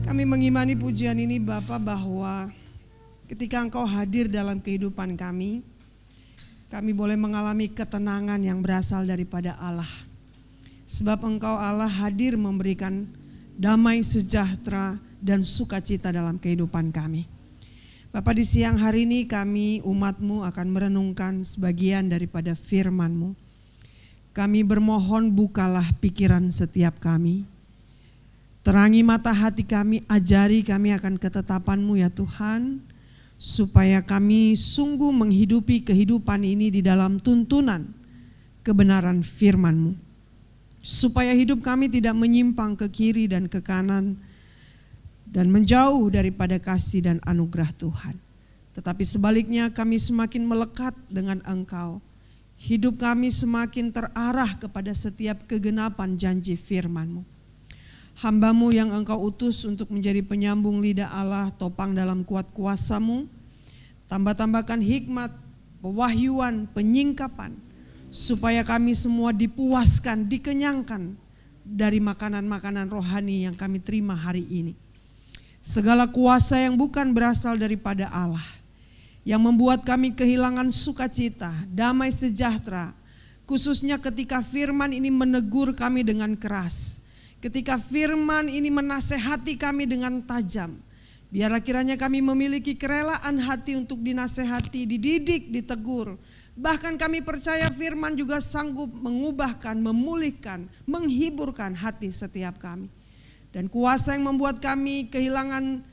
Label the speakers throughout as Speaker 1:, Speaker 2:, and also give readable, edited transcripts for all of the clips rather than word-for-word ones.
Speaker 1: Kami mengimani pujian ini Bapa, bahwa ketika Engkau hadir dalam kehidupan kami boleh mengalami ketenangan yang berasal daripada Allah. Sebab Engkau Allah hadir memberikan damai sejahtera dan sukacita dalam kehidupan kami. Bapa, di siang hari ini kami umat-Mu akan merenungkan sebagian daripada firman-Mu. Kami bermohon bukalah pikiran setiap kami. Terangi mata hati kami, ajari kami akan ketetapan-Mu ya Tuhan, supaya kami sungguh menghidupi kehidupan ini di dalam tuntunan kebenaran firman-Mu. Supaya hidup kami tidak menyimpang ke kiri dan ke kanan dan menjauh daripada kasih dan anugerah Tuhan. Tetapi sebaliknya kami semakin melekat dengan Engkau. Hidup kami semakin terarah kepada setiap kegenapan janji firman-Mu. Hamba-Mu yang Engkau utus untuk menjadi penyambung lidah Allah, topang dalam kuat kuasa-Mu. Tambah-tambahkan hikmat, pewahyuan, penyingkapan, supaya kami semua dipuaskan, dikenyangkan dari makanan-makanan rohani yang kami terima hari ini. Segala kuasa yang bukan berasal daripada Allah, yang membuat kami kehilangan sukacita, damai sejahtera, khususnya ketika firman ini menegur kami dengan keras. Ketika firman ini menasehati kami dengan tajam, biarlah kiranya kami memiliki kerelaan hati untuk dinasehati, dididik, ditegur. Bahkan kami percaya firman juga sanggup mengubahkan, memulihkan, menghiburkan hati setiap kami. Dan kuasa yang membuat kami kehilangan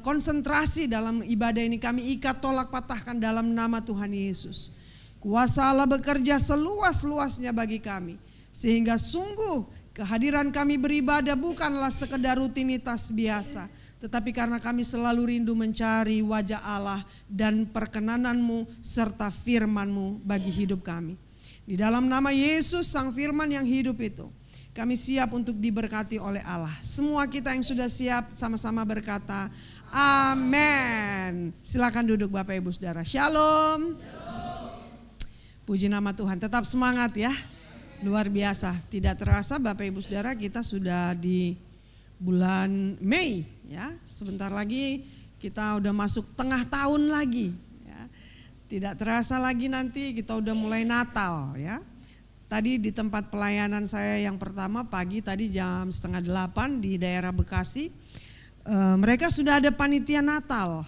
Speaker 1: konsentrasi dalam ibadah ini, kami ikat, tolak, patahkan dalam nama Tuhan Yesus. Kuasa Allah bekerja seluas-luasnya bagi kami, sehingga sungguh kehadiran kami beribadah bukanlah sekedar rutinitas biasa, tetapi karena kami selalu rindu mencari wajah Allah dan perkenanan-Mu serta firman-Mu bagi hidup kami. Di dalam nama Yesus Sang Firman yang hidup itu, kami siap untuk diberkati oleh Allah. Semua kita yang sudah siap sama-sama berkata, amin. Silakan duduk Bapak Ibu Saudara. Shalom. Puji nama Tuhan, tetap semangat ya. Luar biasa, tidak terasa Bapak Ibu Saudara kita sudah di bulan Mei ya. Sebentar lagi kita udah masuk tengah tahun lagi ya. Tidak terasa lagi nanti kita udah mulai Natal ya. Tadi di tempat pelayanan saya yang pertama pagi tadi jam 7:30 di daerah Bekasi, mereka sudah ada panitia Natal.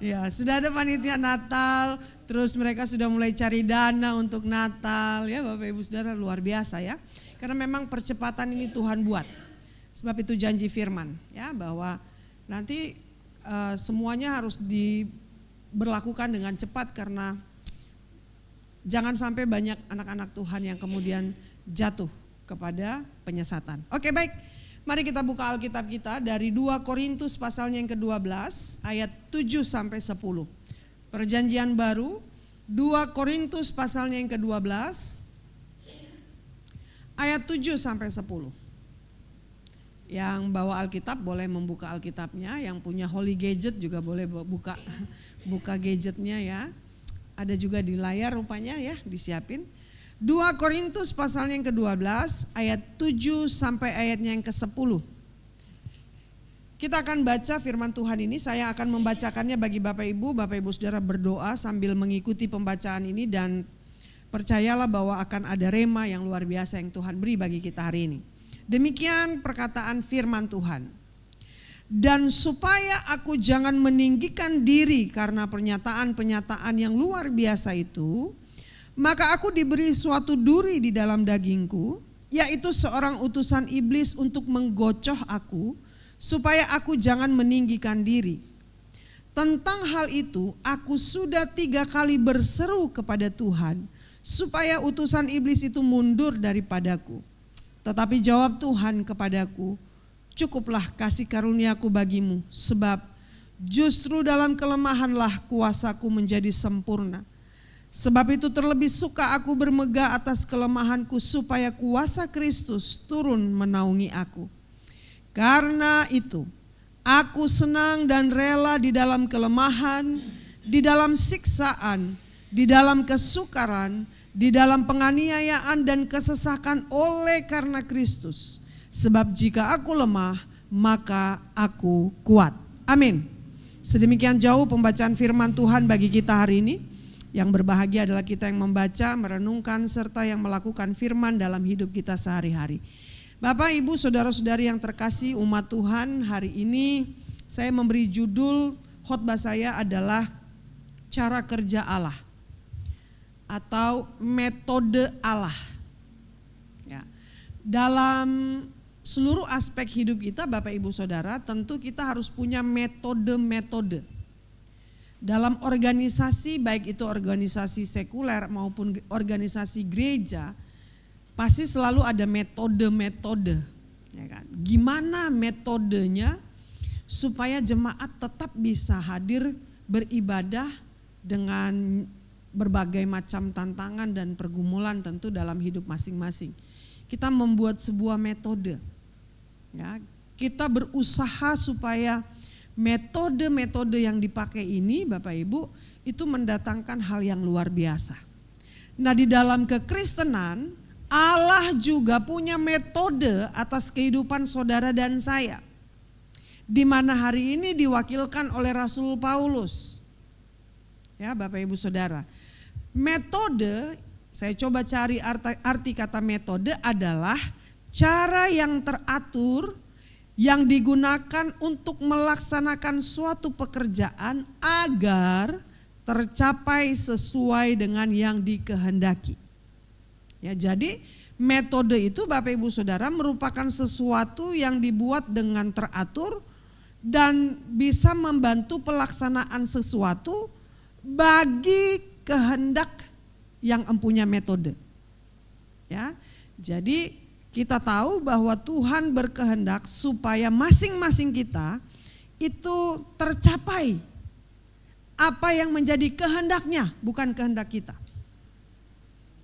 Speaker 1: Ya, sudah ada panitia Natal. Terus mereka sudah mulai cari dana untuk Natal ya Bapak Ibu Saudara, luar biasa ya. Karena memang percepatan ini Tuhan buat. Sebab itu janji firman ya, bahwa nanti semuanya harus diberlakukan dengan cepat, karena jangan sampai banyak anak-anak Tuhan yang kemudian jatuh kepada penyesatan. Oke, baik. Mari kita buka Alkitab kita dari 2 Korintus pasalnya yang ke-12 ayat 7 sampai 10. Perjanjian baru 2 Korintus pasalnya yang ke-12 ayat 7 sampai 10. Yang bawa Alkitab boleh membuka Alkitabnya, yang punya Holy Gadget juga boleh buka gadgetnya ya. Ada juga di layar rupanya ya, disiapin. 2 Korintus pasalnya yang ke-12 ayat 7 sampai ayatnya yang ke-10. Kita akan baca firman Tuhan ini, saya akan membacakannya bagi Bapak Ibu Saudara berdoa sambil mengikuti pembacaan ini, dan percayalah bahwa akan ada rema yang luar biasa yang Tuhan beri bagi kita hari ini. Demikian perkataan firman Tuhan. Dan supaya aku jangan meninggikan diri karena pernyataan-pernyataan yang luar biasa itu, maka aku diberi suatu duri di dalam dagingku, yaitu seorang utusan iblis untuk menggocoh aku, supaya aku jangan meninggikan diri. Tentang hal itu aku sudah 3 kali berseru kepada Tuhan, supaya utusan iblis itu mundur daripadaku. Tetapi jawab Tuhan kepadaku, cukuplah kasih karuniaku bagimu, sebab justru dalam kelemahanlah kuasaku menjadi sempurna. Sebab itu terlebih suka aku bermegah atas kelemahanku, supaya kuasa Kristus turun menaungi aku. Karena itu, aku senang dan rela di dalam kelemahan, di dalam siksaan, di dalam kesukaran, di dalam penganiayaan dan kesesakan oleh karena Kristus. Sebab jika aku lemah, maka aku kuat. Amin. Sedemikian jauh pembacaan firman Tuhan bagi kita hari ini. Yang berbahagia adalah kita yang membaca, merenungkan, serta yang melakukan firman dalam hidup kita sehari-hari. Bapak, Ibu, saudara-saudari yang terkasih umat Tuhan, hari ini saya memberi judul khotbah saya adalah cara kerja Allah atau metode Allah. Ya. Dalam seluruh aspek hidup kita, Bapak, Ibu, Saudara, tentu kita harus punya metode-metode. Dalam organisasi, baik itu organisasi sekuler maupun organisasi gereja, pasti selalu ada metode-metode. Ya kan? Gimana metodenya supaya jemaat tetap bisa hadir beribadah dengan berbagai macam tantangan dan pergumulan tentu dalam hidup masing-masing. Kita membuat sebuah metode. Ya, kita berusaha supaya metode-metode yang dipakai ini, Bapak Ibu, itu mendatangkan hal yang luar biasa. Nah, di dalam kekristenan, Allah juga punya metode atas kehidupan saudara dan saya. Di mana hari ini diwakilkan oleh Rasul Paulus. Ya, Bapak Ibu Saudara. Metode, saya coba cari arti kata metode adalah cara yang teratur yang digunakan untuk melaksanakan suatu pekerjaan agar tercapai sesuai dengan yang dikehendaki. Ya, jadi metode itu, Bapak Ibu Saudara, merupakan sesuatu yang dibuat dengan teratur dan bisa membantu pelaksanaan sesuatu bagi kehendak yang empunya metode. Ya, jadi kita tahu bahwa Tuhan berkehendak supaya masing-masing kita itu tercapai apa yang menjadi kehendaknya, bukan kehendak kita.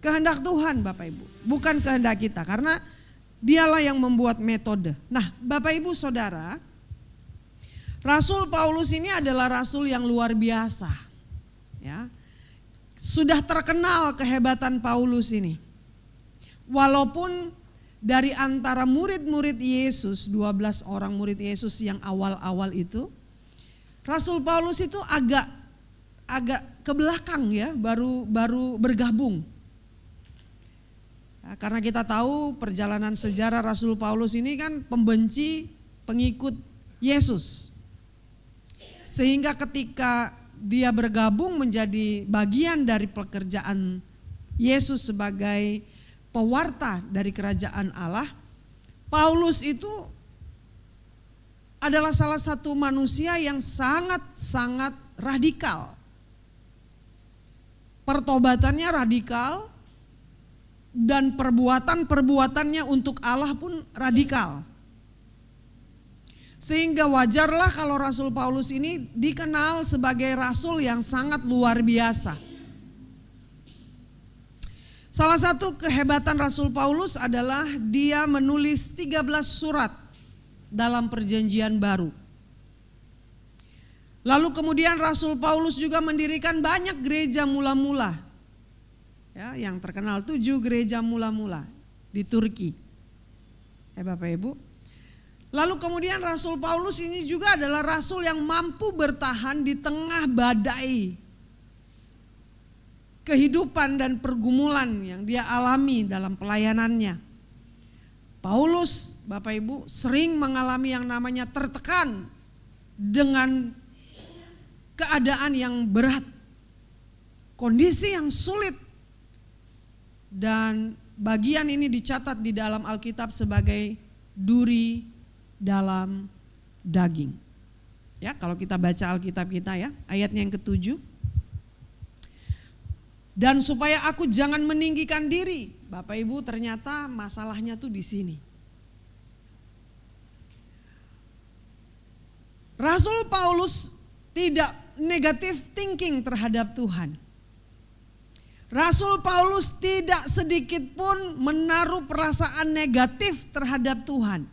Speaker 1: Kehendak Tuhan, Bapak Ibu, bukan kehendak kita, karena Dialah yang membuat metode. Nah, Bapak Ibu Saudara, Rasul Paulus ini adalah rasul yang luar biasa. Ya. Sudah terkenal kehebatan Paulus ini. Walaupun dari antara murid-murid Yesus, 12 orang murid Yesus yang awal-awal itu, Rasul Paulus itu agak ke belakang ya, baru bergabung. Ya, karena kita tahu perjalanan sejarah Rasul Paulus ini kan pembenci pengikut Yesus. Sehingga ketika dia bergabung menjadi bagian dari pekerjaan Yesus sebagai pewarta dari kerajaan Allah, Paulus itu adalah salah satu manusia yang sangat-sangat radikal. Pertobatannya radikal dan perbuatan-perbuatannya untuk Allah pun radikal. Sehingga wajarlah kalau Rasul Paulus ini dikenal sebagai rasul yang sangat luar biasa. Salah satu kehebatan Rasul Paulus adalah dia menulis 13 surat dalam perjanjian baru. Lalu kemudian Rasul Paulus juga mendirikan banyak gereja mula-mula. Ya, yang terkenal 7 gereja mula-mula di Turki. Ya, Bapak Ibu. Lalu kemudian Rasul Paulus ini juga adalah rasul yang mampu bertahan di tengah badai kehidupan dan pergumulan yang dia alami dalam pelayanannya. Paulus, Bapak Ibu, sering mengalami yang namanya tertekan dengan keadaan yang berat, kondisi yang sulit, dan bagian ini dicatat di dalam Alkitab sebagai duri dalam daging. Ya, kalau kita baca Alkitab kita ya, ayatnya yang ke-7. Dan supaya aku jangan meninggikan diri. Bapak Ibu, ternyata masalahnya tuh di sini. Rasul Paulus tidak negative thinking terhadap Tuhan. Rasul Paulus tidak sedikit pun menaruh perasaan negatif terhadap Tuhan.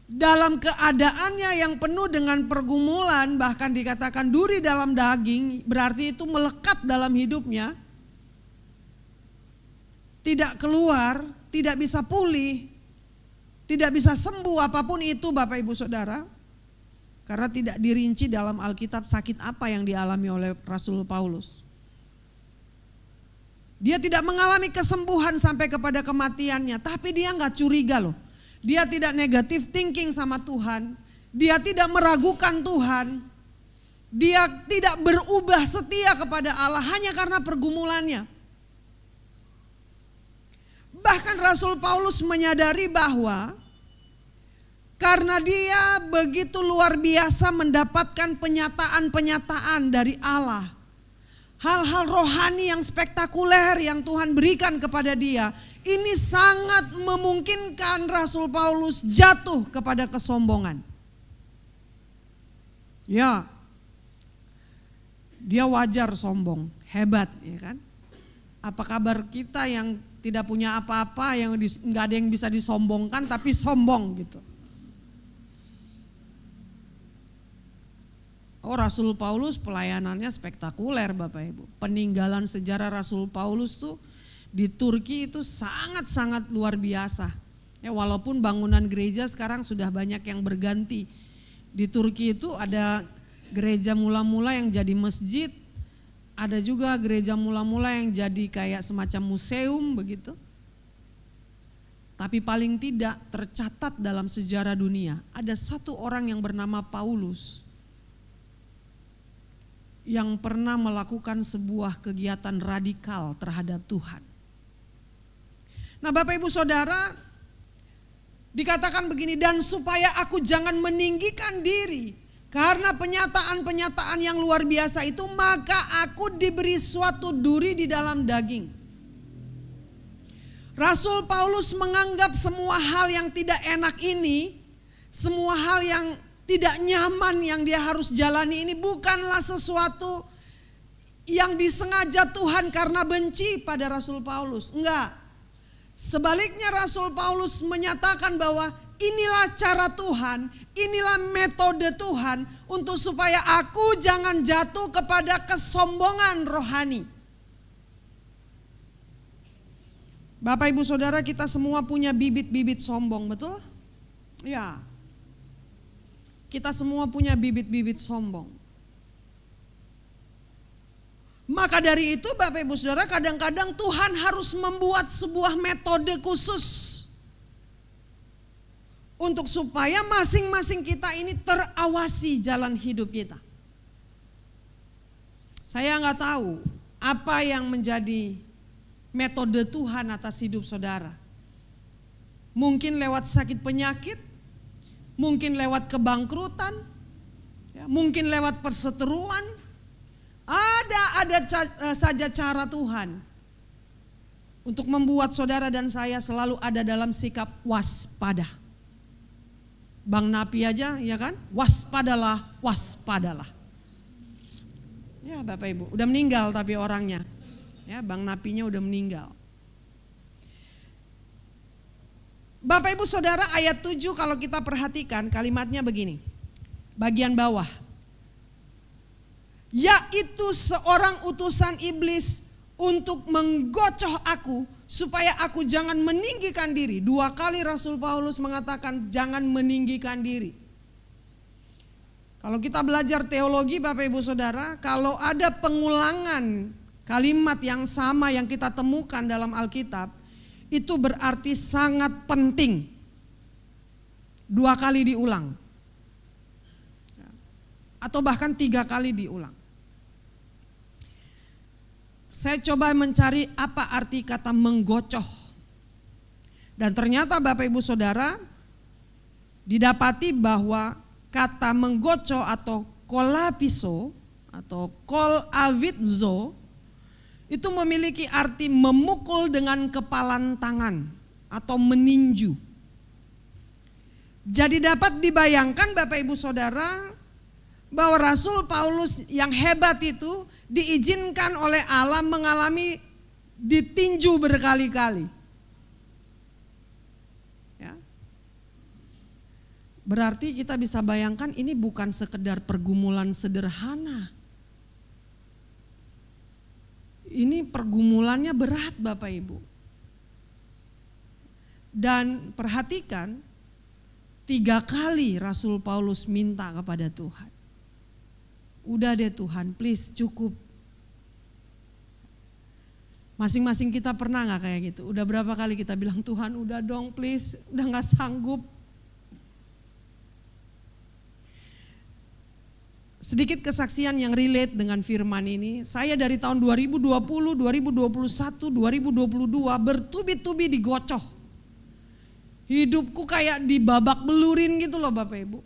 Speaker 1: Dalam keadaannya yang penuh dengan pergumulan, bahkan dikatakan duri dalam daging, berarti itu melekat dalam hidupnya, tidak keluar, tidak bisa pulih. Tidak bisa sembuh apapun itu Bapak Ibu Saudara, karena tidak dirinci dalam Alkitab sakit apa yang dialami oleh Rasul Paulus. Dia tidak mengalami kesembuhan sampai kepada kematiannya, tapi dia nggak curiga loh. Dia tidak negatif thinking sama Tuhan, dia tidak meragukan Tuhan, dia tidak berubah setia kepada Allah hanya karena pergumulannya. Bahkan Rasul Paulus menyadari bahwa karena dia begitu luar biasa mendapatkan penyataan-penyataan dari Allah, hal-hal rohani yang spektakuler yang Tuhan berikan kepada dia, ini sangat memungkinkan Rasul Paulus jatuh kepada kesombongan. Ya, dia wajar sombong, hebat, ya kan? Apa kabar kita yang tidak punya apa-apa, yang nggak ada yang bisa disombongkan tapi sombong gitu. Oh, Rasul Paulus pelayanannya spektakuler Bapak Ibu. Peninggalan sejarah Rasul Paulus tuh di Turki itu sangat-sangat luar biasa. Ya, walaupun bangunan gereja sekarang sudah banyak yang berganti. Di Turki itu ada gereja mula-mula yang jadi masjid, ada juga gereja mula-mula yang jadi kayak semacam museum begitu. Tapi paling tidak tercatat dalam sejarah dunia, ada satu orang yang bernama Paulus yang pernah melakukan sebuah kegiatan radikal terhadap Tuhan. Nah Bapak Ibu Saudara, dikatakan begini, dan supaya aku jangan meninggikan diri karena penyataan-penyataan yang luar biasa itu, maka aku diberi suatu duri di dalam daging. Rasul Paulus menganggap semua hal yang tidak enak ini, semua hal yang tidak nyaman yang dia harus jalani ini bukanlah sesuatu yang disengaja Tuhan karena benci pada Rasul Paulus. Enggak. Sebaliknya Rasul Paulus menyatakan bahwa inilah cara Tuhan, inilah metode Tuhan untuk supaya aku jangan jatuh kepada kesombongan rohani. Bapak Ibu Saudara, kita semua punya bibit-bibit sombong, betul? Ya. Kita semua punya bibit-bibit sombong. Maka dari itu Bapak Ibu Saudara, kadang-kadang Tuhan harus membuat sebuah metode khusus untuk supaya masing-masing kita ini terawasi jalan hidup kita. Saya nggak tahu apa yang menjadi metode Tuhan atas hidup saudara. Mungkin lewat sakit penyakit, mungkin lewat kebangkrutan, ya, mungkin lewat perseteruan. Ada saja cara Tuhan untuk membuat saudara dan saya selalu ada dalam sikap waspada. Bang Napi aja ya kan, waspadalah, waspadalah. Ya Bapak Ibu, udah meninggal tapi orangnya. Ya, Bang Napinya udah meninggal. Bapak Ibu Saudara, ayat 7 kalau kita perhatikan kalimatnya begini. Bagian bawah. Yaitu seorang utusan iblis untuk menggocoh aku supaya aku jangan meninggikan diri. 2 kali Rasul Paulus mengatakan jangan meninggikan diri. Kalau kita belajar teologi Bapak Ibu Saudara, kalau ada pengulangan kalimat yang sama yang kita temukan dalam Alkitab, itu berarti sangat penting. 2 kali diulang. Atau bahkan 3 kali diulang. Saya coba mencari apa arti kata menggocoh. Dan ternyata Bapak Ibu Saudara, didapati bahwa kata menggocoh atau kolapiso atau kolavidzo itu memiliki arti memukul dengan kepalan tangan atau meninju. Jadi dapat dibayangkan Bapak Ibu Saudara bahwa Rasul Paulus yang hebat itu diizinkan oleh Allah mengalami ditinju berkali-kali. Ya. Berarti kita bisa bayangkan ini bukan sekedar pergumulan sederhana. Ini pergumulannya berat Bapak Ibu. Dan perhatikan 3 kali Rasul Paulus minta kepada Tuhan. Udah deh Tuhan, please cukup. Masing-masing kita pernah gak kayak gitu? Udah berapa kali kita bilang, Tuhan udah dong please, udah gak sanggup. Sedikit kesaksian yang relate dengan firman ini. Saya dari tahun 2020, 2021, 2022 bertubi-tubi digocoh. Hidupku kayak dibabak belurin gitu loh Bapak Ibu.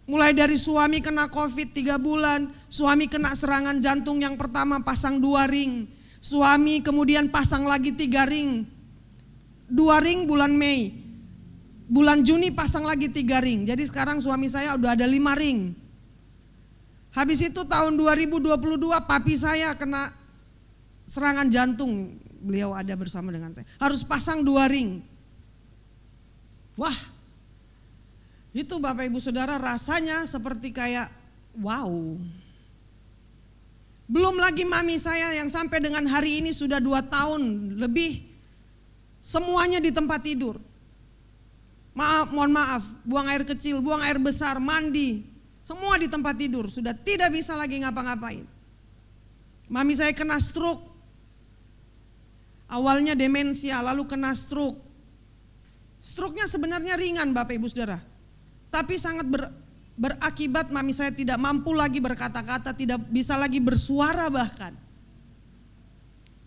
Speaker 1: Mulai dari suami kena COVID 3 bulan, suami kena serangan jantung yang pertama pasang 2 ring. Suami kemudian pasang lagi 3 ring. 2 ring bulan Mei. Bulan Juni pasang lagi 3 ring. Jadi sekarang suami saya udah ada 5 ring. Habis itu tahun 2022 papi saya kena serangan jantung. Beliau ada bersama dengan saya. Harus pasang 2 ring. Wah, itu Bapak Ibu Saudara rasanya seperti kayak wow. Belum lagi mami saya yang sampai dengan hari ini sudah 2 tahun lebih. Semuanya di tempat tidur. Mohon maaf, buang air kecil, buang air besar, mandi. Semua di tempat tidur, sudah tidak bisa lagi ngapa-ngapain. Mami saya kena stroke. Awalnya demensia, lalu kena stroke. Stroke-nya sebenarnya ringan Bapak Ibu Saudara. Tapi sangat berakibat mami saya tidak mampu lagi berkata-kata, tidak bisa lagi bersuara bahkan.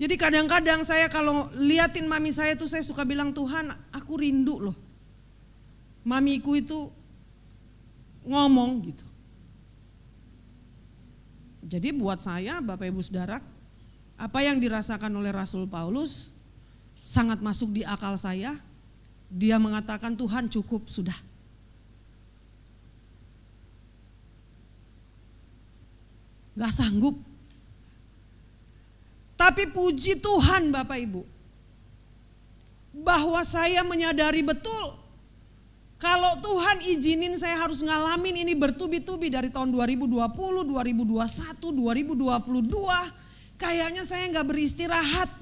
Speaker 1: Jadi kadang-kadang saya kalau liatin mami saya itu saya suka bilang, Tuhan aku rindu loh. Mamiku itu ngomong gitu. Jadi buat saya Bapak Ibu Saudara, apa yang dirasakan oleh Rasul Paulus sangat masuk di akal saya. Dia mengatakan Tuhan cukup sudah. Gak sanggup. Tapi puji Tuhan Bapak Ibu, bahwa saya menyadari betul kalau Tuhan izinin saya harus ngalamin ini bertubi-tubi dari tahun 2020, 2021, 2022. Kayaknya saya gak beristirahat.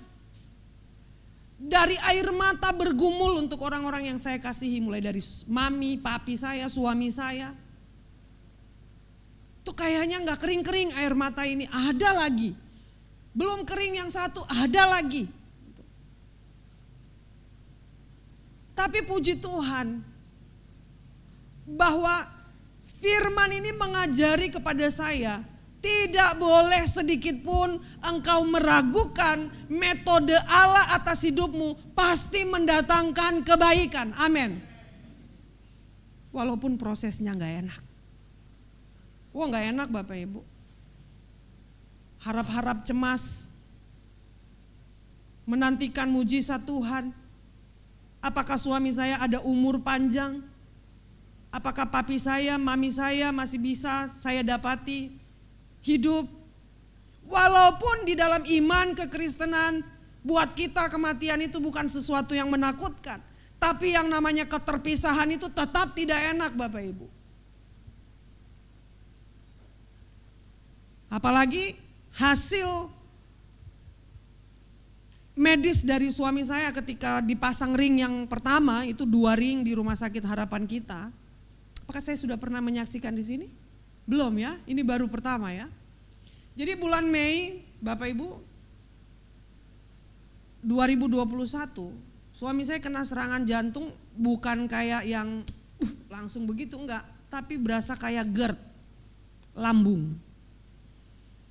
Speaker 1: Dari air mata bergumul untuk orang-orang yang saya kasihi. Mulai dari mami, papi saya, suami saya. Tuh kayaknya gak kering-kering air mata ini. Ada lagi. Belum kering yang satu, ada lagi. Tapi puji Tuhan, bahwa firman ini mengajari kepada saya, tidak boleh sedikit pun engkau meragukan metode Allah atas hidupmu, pasti mendatangkan kebaikan. Amin. Walaupun prosesnya gak enak. Wah gak enak Bapak Ibu. Harap-harap cemas, menantikan mujizat Tuhan. Apakah suami saya ada umur panjang? Apakah papi saya, mami saya masih bisa saya dapati hidup? Walaupun di dalam iman kekristenan, buat kita kematian itu bukan sesuatu yang menakutkan. Tapi yang namanya keterpisahan itu tetap tidak enak Bapak Ibu. Apalagi hasil medis dari suami saya ketika dipasang ring yang pertama, itu 2 ring di Rumah Sakit Harapan Kita. Apakah saya sudah pernah menyaksikan di sini? Belum ya, ini baru pertama ya. Jadi bulan Mei Bapak Ibu 2021, suami saya kena serangan jantung, bukan kayak yang langsung begitu, enggak. Tapi berasa kayak GERD, lambung.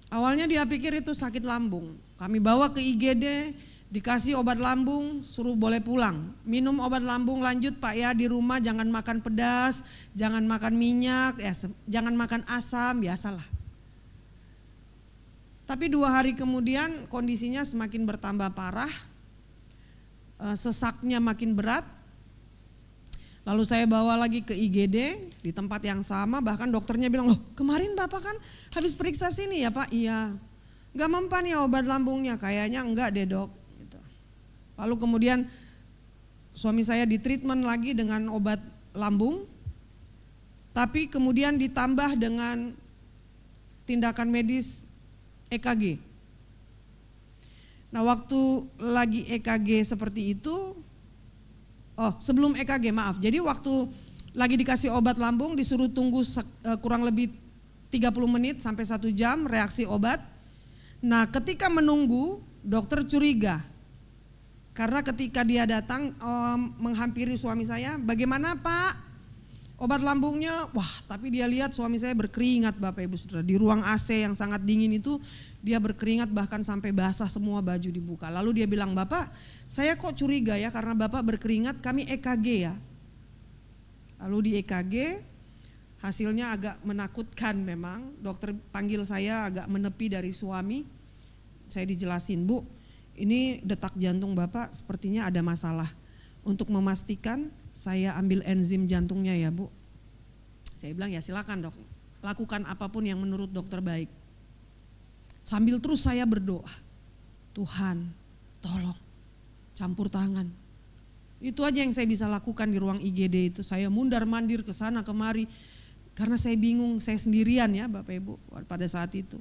Speaker 1: Awalnya dia pikir itu sakit lambung. Kami bawa ke IGD, dikasih obat lambung, suruh boleh pulang. Minum obat lambung lanjut Pak ya, di rumah jangan makan pedas, jangan makan minyak, ya, jangan makan asam, biasalah. Tapi 2 hari kemudian kondisinya semakin bertambah parah, sesaknya makin berat. Lalu saya bawa lagi ke IGD di tempat yang sama, bahkan dokternya bilang, loh kemarin Bapak kan habis periksa sini ya Pak? Iya, gak mempan ya obat lambungnya, kayaknya enggak deh dok. Lalu kemudian suami saya ditreatment lagi dengan obat lambung, tapi kemudian ditambah dengan tindakan medis EKG. Nah waktu lagi EKG seperti itu, Sebelum EKG, maaf. Jadi waktu lagi dikasih obat lambung disuruh tunggu kurang lebih 30 menit sampai 1 jam reaksi obat. Nah, ketika menunggu, dokter curiga. Karena ketika dia datang menghampiri suami saya, "Bagaimana, Pak? Obat lambungnya?" Wah, tapi dia lihat suami saya berkeringat, Bapak Ibu Saudara. Di ruang AC yang sangat dingin itu dia berkeringat bahkan sampai basah semua baju dibuka. Lalu dia bilang, "Bapak, saya kok curiga ya karena Bapak berkeringat, kami EKG ya." Lalu di EKG hasilnya agak menakutkan memang. Dokter panggil saya agak menepi dari suami. Saya dijelasin, "Bu, ini detak jantung Bapak sepertinya ada masalah. Untuk memastikan saya ambil enzim jantungnya ya, Bu." Saya bilang, "Ya silakan, Dok. Lakukan apapun yang menurut dokter baik." Sambil terus saya berdoa, "Tuhan, tolong campur tangan." Itu aja yang saya bisa lakukan di ruang IGD itu. Saya mundar-mandir ke sana kemari karena saya bingung, saya sendirian ya Bapak Ibu pada saat itu.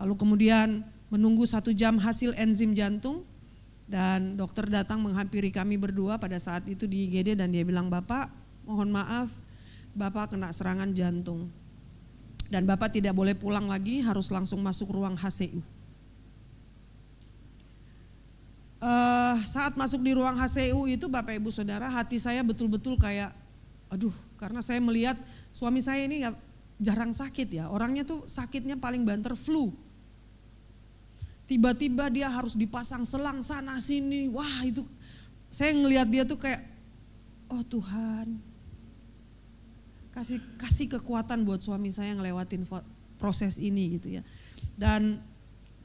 Speaker 1: Lalu kemudian menunggu 1 jam hasil enzim jantung dan dokter datang menghampiri kami berdua pada saat itu di IGD dan dia bilang, "Bapak, mohon maaf, Bapak kena serangan jantung dan Bapak tidak boleh pulang lagi, harus langsung masuk ruang HCU." Saat masuk di ruang HCU itu Bapak Ibu Saudara, hati saya betul-betul kayak karena saya melihat suami saya ini jarang sakit ya, orangnya tuh sakitnya paling banter flu. Tiba-tiba dia harus dipasang selang sana sini, wah itu saya ngelihat dia tuh kayak, oh Tuhan, kasih kekuatan buat suami saya ngelewatin proses ini gitu ya. Dan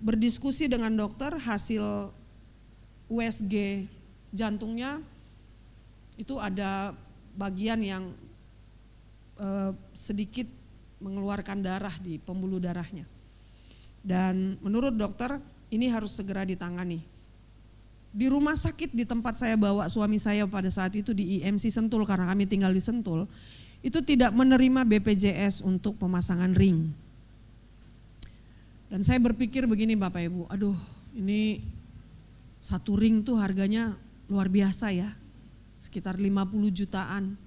Speaker 1: berdiskusi dengan dokter, hasil USG jantungnya itu ada bagian yang sedikit mengeluarkan darah di pembuluh darahnya. Dan menurut dokter ini harus segera ditangani. Di rumah sakit di tempat saya bawa suami saya pada saat itu di IMC Sentul, karena kami tinggal di Sentul, itu tidak menerima BPJS untuk pemasangan ring. Dan saya berpikir begini Bapak Ibu, ini 1 ring tuh harganya luar biasa ya, sekitar 50 jutaan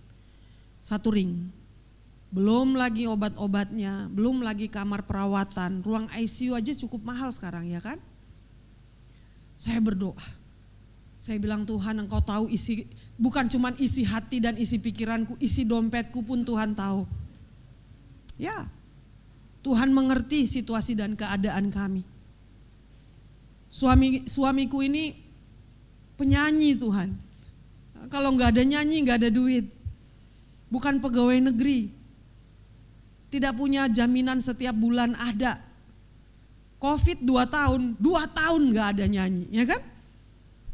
Speaker 1: 1 ring. Belum lagi obat-obatnya, belum lagi kamar perawatan, ruang ICU aja cukup mahal sekarang ya kan. Saya berdoa, saya bilang, Tuhan Engkau tahu bukan cuma isi hati dan isi pikiranku, isi dompetku pun Tuhan tahu. Ya, Tuhan mengerti situasi dan keadaan kami. Suamiku ini penyanyi Tuhan. Kalau nggak ada nyanyi nggak ada duit. Bukan pegawai negeri. Tidak punya jaminan setiap bulan ada. Covid 2 tahun nggak ada nyanyi, ya kan?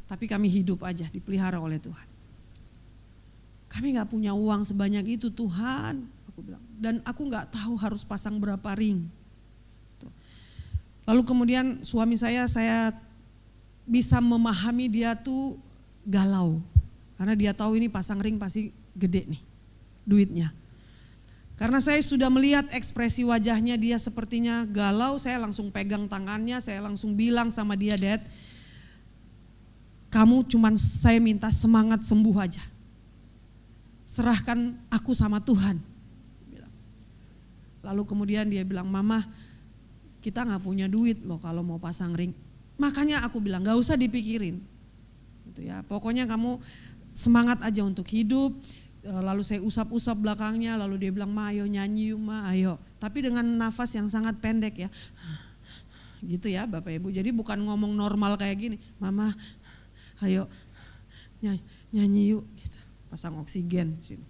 Speaker 1: Tapi kami hidup aja, dipelihara oleh Tuhan. Kami nggak punya uang sebanyak itu Tuhan, aku bilang. Dan aku nggak tahu harus pasang berapa ring. Lalu kemudian suami saya bisa memahami dia tuh galau. Karena dia tahu ini pasang ring pasti gede nih duitnya. Karena saya sudah melihat ekspresi wajahnya, dia sepertinya galau, saya langsung pegang tangannya, saya langsung bilang sama dia, Dad, saya minta semangat sembuh aja. Serahkan aku sama Tuhan. Lalu kemudian dia bilang, Mama, kita gak punya duit loh kalau mau pasang ring. Makanya aku bilang gak usah dipikirin. Gitu ya. Pokoknya kamu semangat aja untuk hidup. Lalu saya usap-usap belakangnya, lalu dia bilang, Ma ayo nyanyi yuk Ma, ayo. Tapi dengan nafas yang sangat pendek ya. Gitu ya Bapak Ibu, jadi bukan ngomong normal kayak gini. Mama ayo nyanyi yuk. Gitu. Pasang oksigen sini.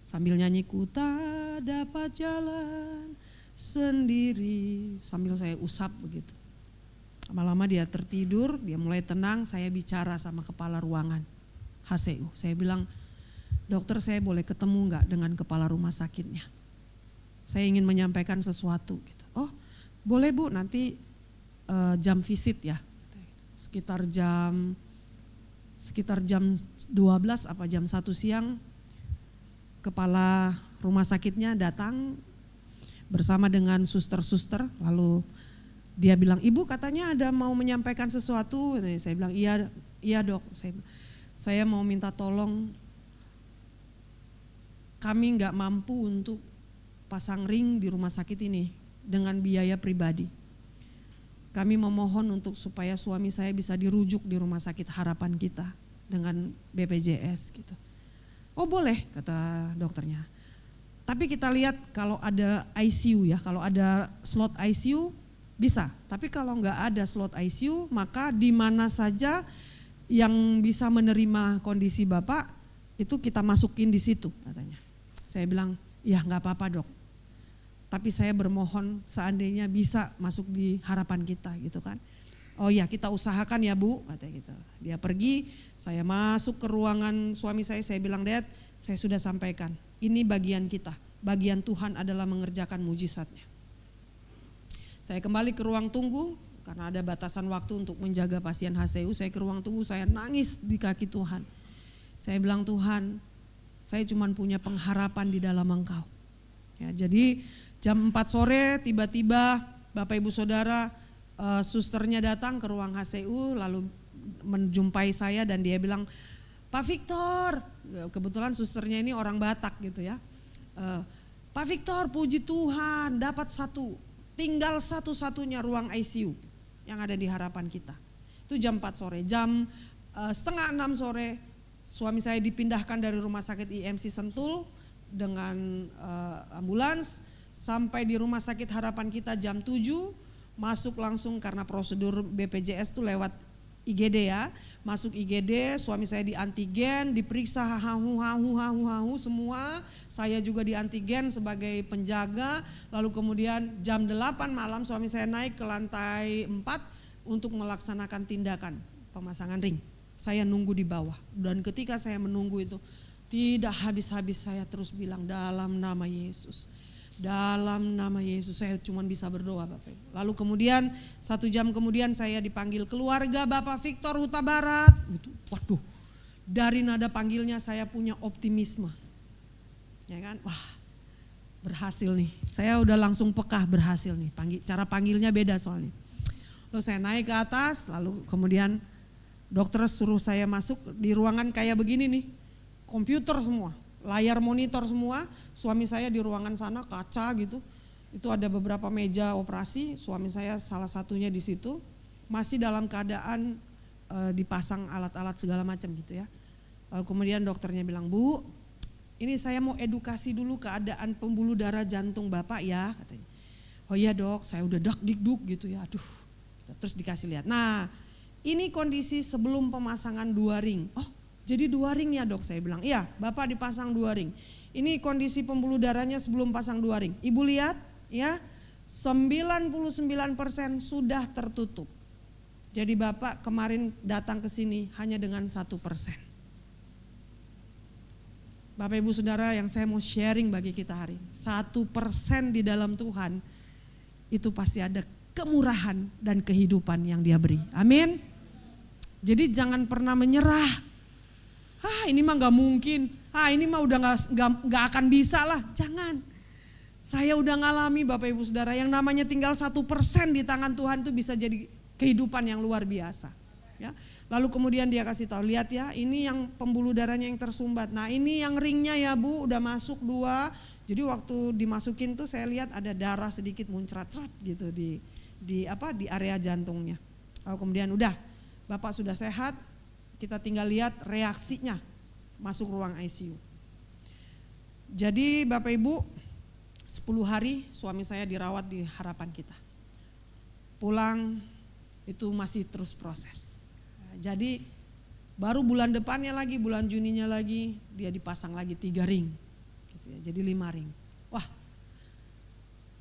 Speaker 1: Sambil nyanyi, ku tak dapat jalan sendiri. Sambil saya usap begitu. Lama-lama dia tertidur, dia mulai tenang, saya bicara sama kepala ruangan HCU. Saya bilang, dokter saya boleh ketemu enggak dengan kepala rumah sakitnya? Saya ingin menyampaikan sesuatu. Gitu. Oh boleh Bu, nanti jam visit ya. Sekitar jam 12 apa jam 1 siang, kepala rumah sakitnya datang bersama dengan suster-suster. Lalu dia bilang, Ibu katanya ada mau menyampaikan sesuatu. Saya bilang, iya dok. saya mau minta tolong, kami nggak mampu untuk pasang ring di rumah sakit ini dengan biaya pribadi. Kami memohon untuk supaya suami saya bisa dirujuk di rumah sakit harapan kita dengan BPJS gitu. Oh boleh, kata dokternya. Tapi kita lihat kalau ada ICU ya, kalau ada slot ICU bisa. Tapi kalau nggak ada slot ICU, maka di mana saja yang bisa menerima kondisi Bapak itu kita masukin di situ, katanya. Saya bilang, ya nggak apa-apa dok. Tapi saya bermohon seandainya bisa masuk di harapan kita gitu kan. Oh ya kita usahakan ya Bu, katanya gitu. Dia pergi, saya masuk ke ruangan suami saya bilang, Dad, saya sudah sampaikan. Ini bagian kita, bagian Tuhan adalah mengerjakan mujizatnya. Saya kembali ke ruang tunggu, karena ada batasan waktu untuk menjaga pasien HCU. Saya ke ruang tunggu, saya nangis di kaki Tuhan. Saya bilang, Tuhan, saya cuma punya pengharapan di dalam Engkau. Ya, jadi jam 4 sore tiba-tiba Bapak Ibu Saudara, susternya datang ke ruang HCU lalu menjumpai saya dan dia bilang, Pak Victor, kebetulan susternya ini orang Batak gitu ya. Pak Victor, puji Tuhan dapat tinggal satu-satunya ruang ICU yang ada di harapan kita. Itu jam 4 sore, jam setengah 6 sore suami saya dipindahkan dari rumah sakit IMC Sentul dengan ambulans sampai di rumah sakit harapan kita jam 7, masuk langsung karena prosedur BPJS itu lewat IGD ya, masuk IGD, suami saya di antigen, diperiksa hahu semua, saya juga di antigen sebagai penjaga, lalu kemudian jam 8 malam suami saya naik ke lantai 4 untuk melaksanakan tindakan pemasangan ring. Saya nunggu di bawah dan ketika saya menunggu itu tidak habis-habis saya terus bilang dalam nama Yesus. Dalam nama Yesus saya cuma bisa berdoa Bapak. Lalu kemudian 1 jam kemudian saya dipanggil keluarga Bapak Victor Huta Barat. Gitu. Waduh, dari nada panggilnya saya punya optimisme. Ya kan, wah berhasil nih. Saya udah langsung pekah berhasil nih. Cara panggilnya beda soalnya. Lalu saya naik ke atas, lalu kemudian dokter suruh saya masuk di ruangan kayak begini nih, komputer semua, layar monitor semua, suami saya di ruangan sana kaca gitu, itu ada beberapa meja operasi, suami saya salah satunya di situ, masih dalam keadaan dipasang alat-alat segala macam gitu ya. Lalu kemudian dokternya bilang, Bu, ini saya mau edukasi dulu keadaan pembuluh darah jantung Bapak ya, katanya. Oh iya dok, saya udah dak-dik-duk gitu ya, aduh, terus dikasih lihat. Nah, ini kondisi sebelum pemasangan 2 ring. Oh, jadi 2 ring ya dok, saya bilang. Iya, Bapak dipasang 2 ring. Ini kondisi pembuluh darahnya sebelum pasang 2 ring. Ibu lihat ya, 99% sudah tertutup. Jadi Bapak kemarin datang ke sini hanya dengan 1%. Bapak Ibu Saudara yang saya mau sharing bagi kita hari ini. 1% di dalam Tuhan itu pasti ada kemurahan dan kehidupan yang Dia beri. Amin. Jadi jangan pernah menyerah. Ini mah gak mungkin. Ini mah udah gak akan bisa lah. Jangan. Saya udah ngalami Bapak Ibu Saudara yang namanya tinggal 1% di tangan Tuhan itu bisa jadi kehidupan yang luar biasa. Ya. Lalu kemudian dia kasih tahu, lihat ya, ini yang pembuluh darahnya yang tersumbat. Nah ini yang ringnya ya Bu, udah masuk 2. Jadi waktu dimasukin tuh saya lihat ada darah sedikit muncrat-cat gitu di area jantungnya. Lalu kemudian udah, Bapak sudah sehat, kita tinggal lihat reaksinya masuk ruang ICU. Jadi Bapak Ibu, 10 hari suami saya dirawat di harapan kita. Pulang itu masih terus proses. Jadi baru bulan depannya lagi, bulan Juninya lagi, dia dipasang lagi 3 ring. Gitu ya, jadi 5 ring. Wah,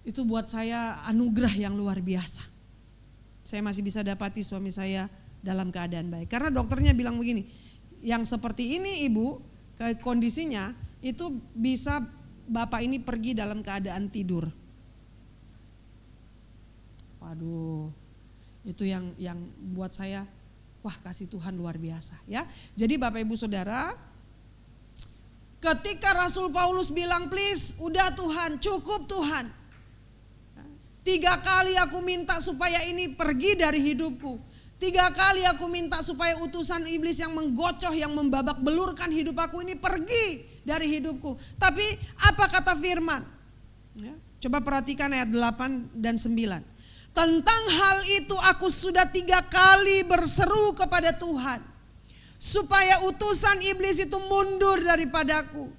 Speaker 1: itu buat saya anugerah yang luar biasa. Saya masih bisa dapati suami saya dalam keadaan baik. Karena dokternya bilang begini, yang seperti ini Ibu, kondisinya itu bisa Bapak ini pergi dalam keadaan tidur. Waduh, itu yang buat saya, wah kasih Tuhan luar biasa ya. Jadi Bapak Ibu Saudara, ketika Rasul Paulus bilang please, udah Tuhan, cukup Tuhan. 3 kali aku minta supaya ini pergi dari hidupku. 3 kali aku minta supaya utusan iblis yang menggocoh, yang membabak belurkan hidup aku ini pergi dari hidupku. Tapi apa kata firman? Ya, coba perhatikan ayat 8 dan 9. Tentang hal itu aku sudah 3 kali berseru kepada Tuhan, supaya utusan iblis itu mundur daripadaku.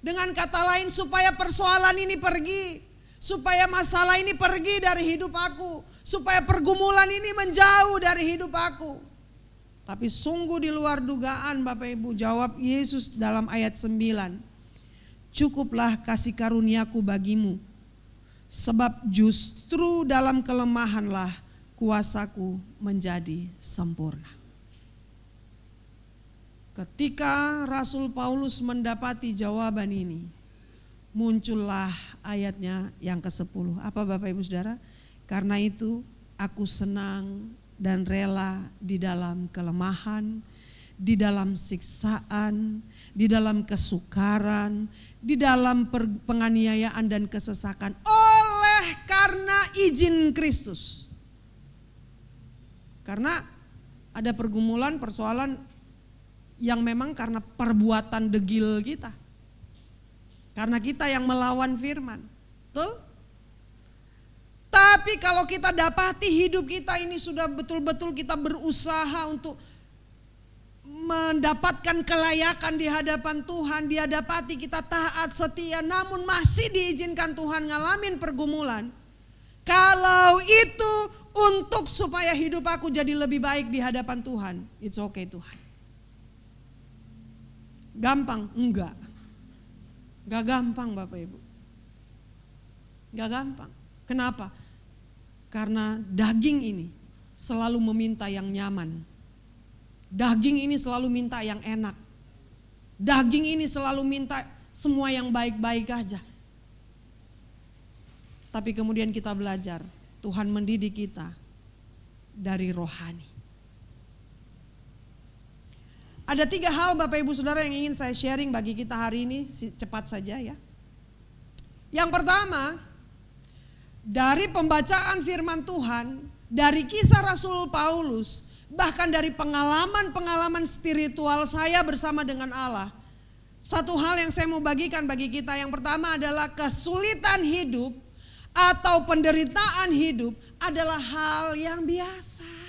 Speaker 1: Dengan kata lain, supaya persoalan ini pergi, supaya masalah ini pergi dari hidup aku, supaya pergumulan ini menjauh dari hidup aku. Tapi sungguh di luar dugaan Bapak Ibu, jawab Yesus dalam ayat 9. Cukuplah kasih karuniaku bagimu, sebab justru dalam kelemahanlah kuasaku menjadi sempurna. Ketika Rasul Paulus mendapati jawaban ini, muncullah ayatnya yang ke-10. Apa Bapak Ibu Saudara? Karena itu aku senang dan rela di dalam kelemahan, di dalam siksaan, di dalam kesukaran, di dalam penganiayaan dan kesesakan oleh karena izin Kristus. Karena ada pergumulan, persoalan yang memang karena perbuatan degil kita. Karena kita yang melawan firman. Betul? Tapi kalau kita dapati hidup kita ini sudah betul-betul kita berusaha untuk mendapatkan kelayakan di hadapan Tuhan, dia dapati kita taat setia, namun masih diizinkan Tuhan ngalamin pergumulan. Kalau itu untuk supaya hidup aku jadi lebih baik di hadapan Tuhan, it's okay Tuhan. Gampang? Enggak. Enggak gampang Bapak Ibu. Enggak gampang. Kenapa? Karena daging ini selalu meminta yang nyaman. Daging ini selalu minta yang enak. Daging ini selalu minta semua yang baik-baik aja. Tapi kemudian kita belajar, Tuhan mendidik kita dari rohani. Ada 3 hal Bapak Ibu Saudara yang ingin saya sharing bagi kita hari ini, cepat saja ya. Yang pertama, dari pembacaan firman Tuhan, dari kisah Rasul Paulus, bahkan dari pengalaman-pengalaman spiritual saya bersama dengan Allah. Satu hal yang saya mau bagikan bagi kita, yang pertama adalah kesulitan hidup atau penderitaan hidup adalah hal yang biasa.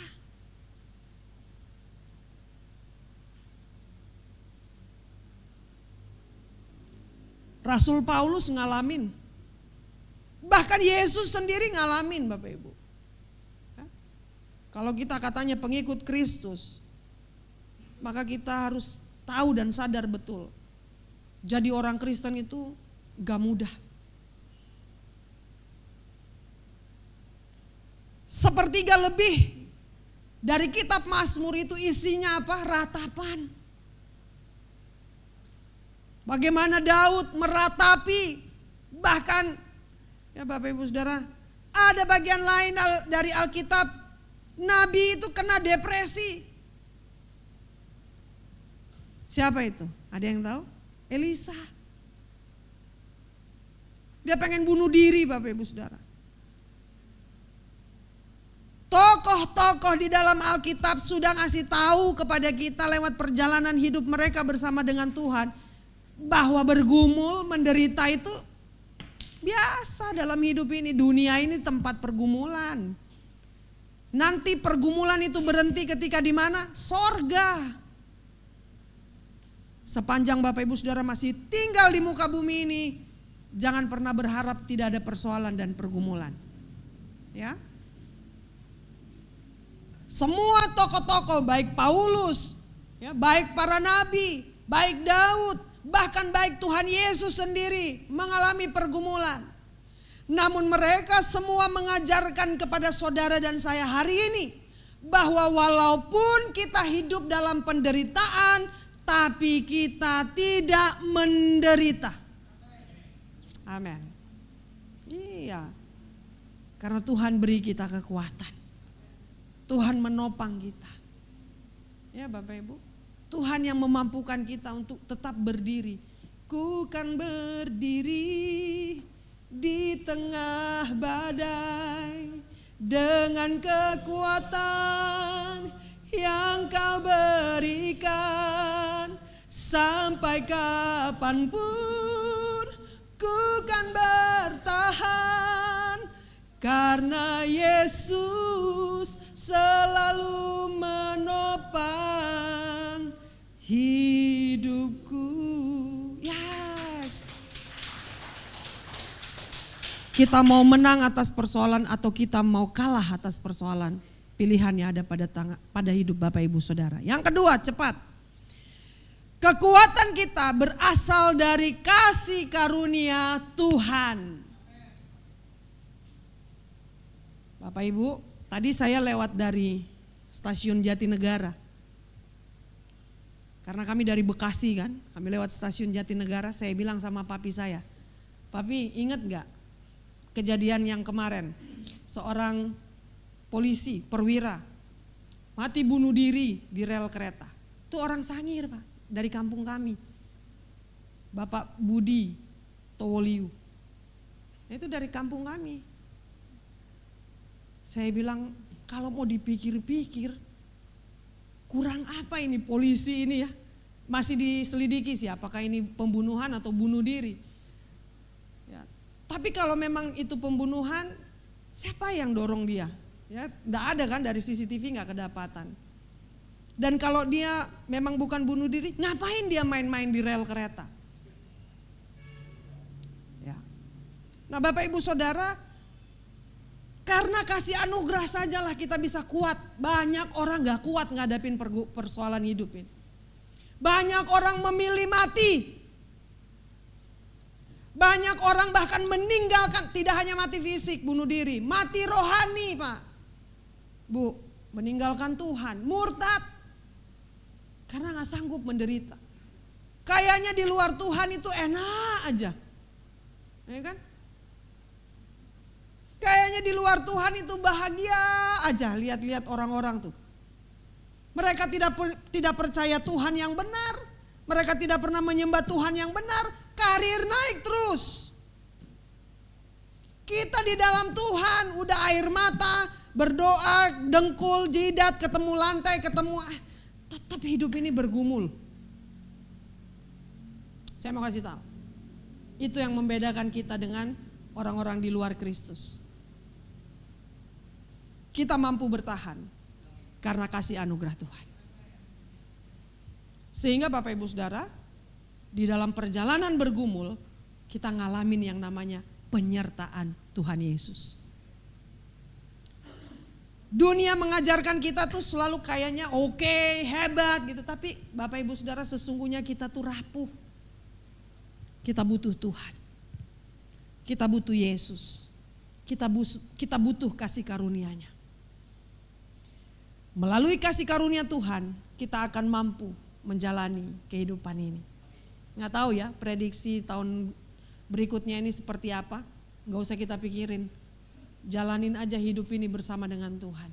Speaker 1: Rasul Paulus ngalamin. Bahkan Yesus sendiri ngalamin Bapak Ibu. Kalau kita katanya pengikut Kristus, maka kita harus tahu dan sadar betul. Jadi orang Kristen itu gak mudah. Sepertiga lebih dari kitab Mazmur itu isinya apa? Ratapan. Bagaimana Daud meratapi, bahkan ya Bapak Ibu Saudara, ada bagian lain dari Alkitab, Nabi itu kena depresi. Siapa itu? Ada yang tahu? Elisa. Dia pengen bunuh diri Bapak Ibu Saudara. Tokoh-tokoh di dalam Alkitab sudah ngasih tahu kepada kita lewat perjalanan hidup mereka bersama dengan Tuhan, bahwa bergumul, menderita itu biasa dalam hidup ini. Dunia ini tempat pergumulan. Nanti pergumulan itu berhenti ketika di mana? Sorga. Sepanjang Bapak Ibu Saudara masih tinggal di muka bumi ini, jangan pernah berharap tidak ada persoalan dan pergumulan. Ya. Semua tokoh-tokoh, baik Paulus, ya, baik para nabi, baik Daud, bahkan baik Tuhan Yesus sendiri mengalami pergumulan. Namun mereka semua mengajarkan kepada saudara dan saya hari ini bahwa walaupun kita hidup dalam penderitaan, tapi kita tidak menderita. Amin. Iya. Karena Tuhan beri kita kekuatan. Tuhan menopang kita. Ya Bapak Ibu. Tuhan yang memampukan kita untuk tetap berdiri. Ku kan berdiri di tengah badai dengan kekuatan yang kau berikan. Sampai kapanpun ku kan bertahan, karena Yesus selalu menopang hidupku. Yes. Kita mau menang atas persoalan atau kita mau kalah atas persoalan, pilihannya ada pada hidup Bapak Ibu Saudara. Yang kedua, cepat. Kekuatan kita berasal dari kasih karunia Tuhan. Bapak Ibu, tadi saya lewat dari stasiun Jatinegara. Karena kami dari Bekasi kan, kami lewat stasiun Jatinegara, saya bilang sama papi saya, "Papi, ingat gak kejadian yang kemarin? Seorang polisi, perwira, mati bunuh diri di rel kereta." Itu orang Sangir, Pak. Dari kampung kami, Bapak Budi Towoliu. Itu dari kampung kami. Saya bilang, kalau mau dipikir-pikir, kurang apa ini polisi ini ya? Masih diselidiki sih apakah ini pembunuhan atau bunuh diri. Ya. Tapi kalau memang itu pembunuhan, siapa yang dorong dia? Ya, nggak ada kan, dari CCTV nggak kedapatan. Dan kalau dia memang bukan bunuh diri, ngapain dia main-main di rel kereta? Ya. Nah, Bapak Ibu Saudara, karena kasih anugerah sajalah kita bisa kuat. Banyak orang gak kuat ngadapin persoalan hidup ini. Banyak orang memilih mati. Banyak orang bahkan meninggalkan, tidak hanya mati fisik, bunuh diri, mati rohani, Pak. Bu, meninggalkan Tuhan, murtad. Karena gak sanggup menderita. Kayaknya di luar Tuhan itu enak aja. Ya kan? Kayaknya di luar Tuhan itu bahagia aja. Lihat-lihat orang-orang tuh. Mereka tidak percaya Tuhan yang benar. Mereka tidak pernah menyembah Tuhan yang benar. Karir naik terus. Kita di dalam Tuhan udah air mata, berdoa, dengkul, jidat, ketemu lantai, ketemu... Tetap hidup ini bergumul. Saya mau kasih tahu. Itu yang membedakan kita dengan orang-orang di luar Kristus. Kita mampu bertahan karena kasih anugerah Tuhan. Sehingga Bapak Ibu Saudara, di dalam perjalanan bergumul, kita ngalamin yang namanya penyertaan Tuhan Yesus. Dunia mengajarkan kita tuh selalu kayaknya oke, hebat gitu. Tapi Bapak Ibu Saudara, sesungguhnya kita tuh rapuh. Kita butuh Tuhan. Kita butuh Yesus. Kita butuh kasih karunia-Nya. Melalui kasih karunia Tuhan, kita akan mampu menjalani kehidupan ini. Nggak tahu ya prediksi tahun berikutnya ini seperti apa. Nggak usah kita pikirin. Jalanin aja hidup ini bersama dengan Tuhan.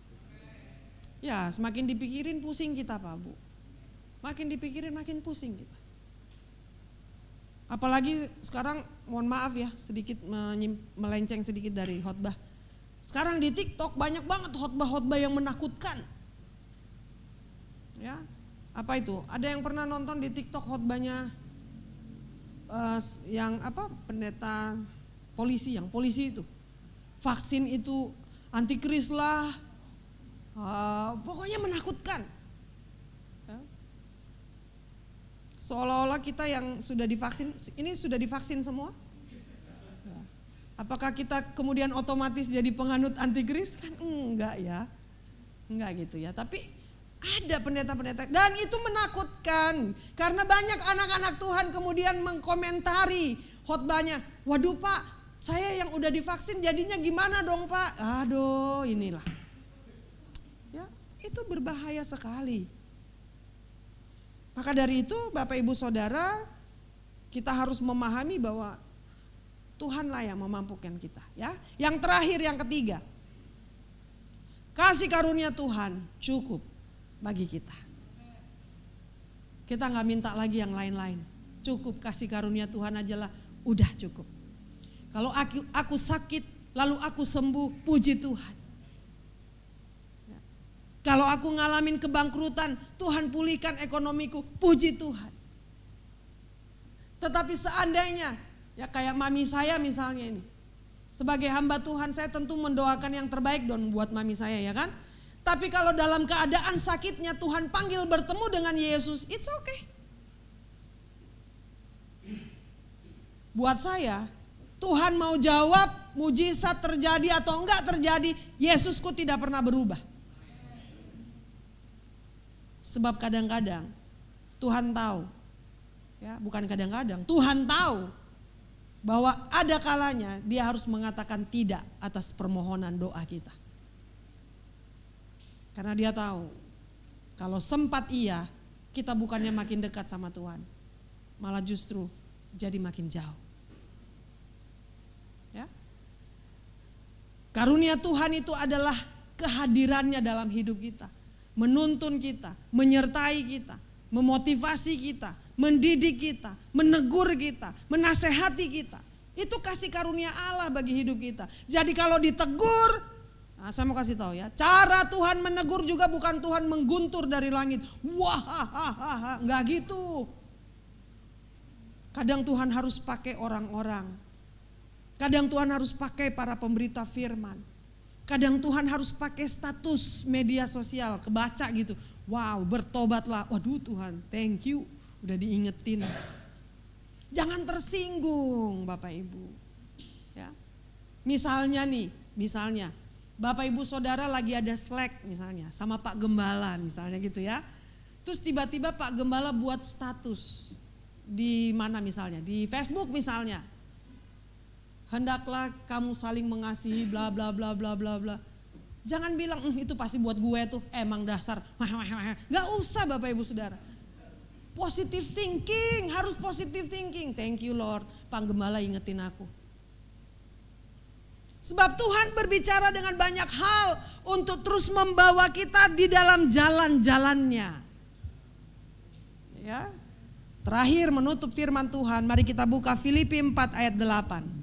Speaker 1: Ya, semakin dipikirin pusing kita, Pak Bu. Makin dipikirin makin pusing kita. Apalagi sekarang, mohon maaf ya, sedikit melenceng sedikit dari khotbah. Sekarang di TikTok banyak banget khotbah-khotbah yang menakutkan. Ya, apa itu? Ada yang pernah nonton di TikTok khotbahnya yang apa? Pendeta polisi, yang polisi itu. Vaksin itu antikris lah, pokoknya menakutkan. Seolah-olah kita yang sudah divaksin, ini sudah divaksin semua? Apakah kita kemudian otomatis jadi penganut antikris? Kan enggak ya, enggak gitu ya. Tapi ada pendeta-pendeta dan itu menakutkan. Karena banyak anak-anak Tuhan kemudian mengkomentari khotbahnya. Waduh Pak, saya yang udah divaksin jadinya gimana dong Pak? Aduh inilah. Ya, itu berbahaya sekali. Maka dari itu Bapak Ibu Saudara, kita harus memahami bahwa Tuhanlah yang memampukan kita. Ya. Yang terakhir, yang ketiga, kasih karunia Tuhan cukup bagi kita. Kita gak minta lagi yang lain-lain. Cukup kasih karunia Tuhan aja lah, udah cukup. Kalau aku sakit, lalu aku sembuh, puji Tuhan. Kalau aku ngalamin kebangkrutan, Tuhan pulihkan ekonomiku, puji Tuhan. Tetapi seandainya, ya kayak mami saya misalnya ini. Sebagai hamba Tuhan saya tentu mendoakan yang terbaik dong buat mami saya, ya kan. Tapi kalau dalam keadaan sakitnya Tuhan panggil bertemu dengan Yesus, it's okay. Buat saya, Tuhan mau jawab mujizat terjadi atau enggak terjadi, Yesusku tidak pernah berubah. Sebab kadang-kadang Tuhan tahu, ya bukan kadang-kadang, Tuhan tahu bahwa ada kalanya Dia harus mengatakan tidak atas permohonan doa kita. Karena Dia tahu kalau sempat iya, kita bukannya makin dekat sama Tuhan, malah justru jadi makin jauh. Ya. Karunia Tuhan itu adalah kehadirannya dalam hidup kita. Menuntun kita, menyertai kita, memotivasi kita, mendidik kita, menegur kita, menasehati kita. Itu kasih karunia Allah bagi hidup kita. Jadi kalau ditegur, nah saya mau kasih tahu ya, cara Tuhan menegur juga bukan Tuhan mengguntur dari langit. Wah, enggak gitu. Kadang Tuhan harus pakai orang-orang. Kadang Tuhan harus pakai para pemberita firman. Kadang Tuhan harus pakai status media sosial, kebaca gitu. Wow, bertobatlah. Waduh Tuhan, thank you. Udah diingetin. Jangan tersinggung Bapak Ibu. Ya. Misalnya Bapak Ibu Saudara lagi ada Slack misalnya sama Pak Gembala misalnya gitu ya. Terus tiba-tiba Pak Gembala buat status di mana misalnya, di Facebook misalnya. Hendaklah kamu saling mengasihi bla bla bla bla bla bla. Jangan bilang itu pasti buat gue tuh, emang dasar. Gak usah Bapak Ibu Saudara. Positive thinking, harus positive thinking. Thank you Lord, Pak Gembala ingetin aku. Sebab Tuhan berbicara dengan banyak hal untuk terus membawa kita di dalam jalan-jalannya. Ya. Terakhir menutup firman Tuhan, mari kita buka Filipi 4 ayat 8.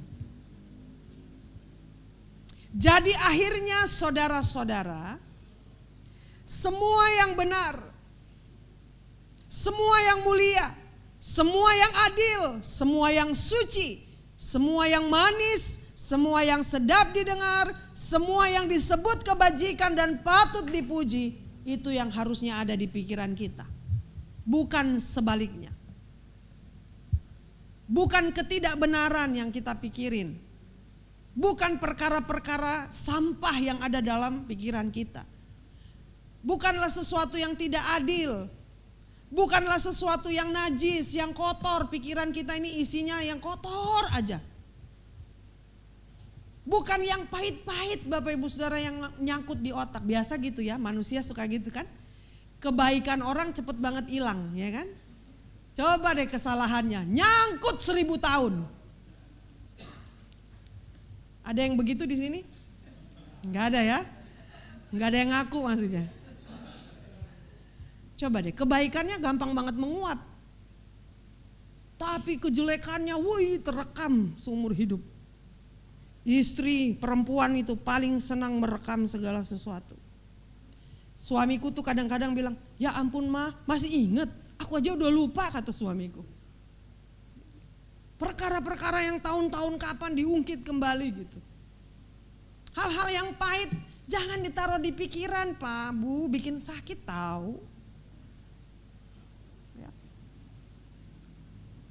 Speaker 1: Jadi akhirnya saudara-saudara, semua yang benar, semua yang mulia, semua yang adil, semua yang suci, semua yang manis, semua yang sedap didengar, semua yang disebut kebajikan dan patut dipuji, itu yang harusnya ada di pikiran kita. Bukan sebaliknya. Bukan ketidakbenaran yang kita pikirin. Bukan perkara-perkara sampah yang ada dalam pikiran kita. Bukanlah sesuatu yang tidak adil. Bukanlah sesuatu yang najis, yang kotor. Pikiran kita ini isinya yang kotor aja. Bukan yang pahit-pahit Bapak Ibu Saudara yang nyangkut di otak. Biasa gitu ya, manusia suka gitu kan. Kebaikan orang cepet banget hilang, ya kan. Coba deh kesalahannya, nyangkut 1000 tahun. Ada yang begitu di sini? Enggak ada ya? Enggak ada yang ngaku maksudnya. Coba deh, kebaikannya gampang banget menguap. Tapi kejelekannya, terekam seumur hidup. Istri, perempuan itu paling senang merekam segala sesuatu. Suamiku tuh kadang-kadang bilang, ya ampun mah, masih inget? Aku aja udah lupa, kata suamiku. Perkara-perkara yang tahun-tahun kapan diungkit kembali gitu. Hal-hal yang pahit jangan ditaruh di pikiran Pak, Bu, bikin sakit tahu. Ya.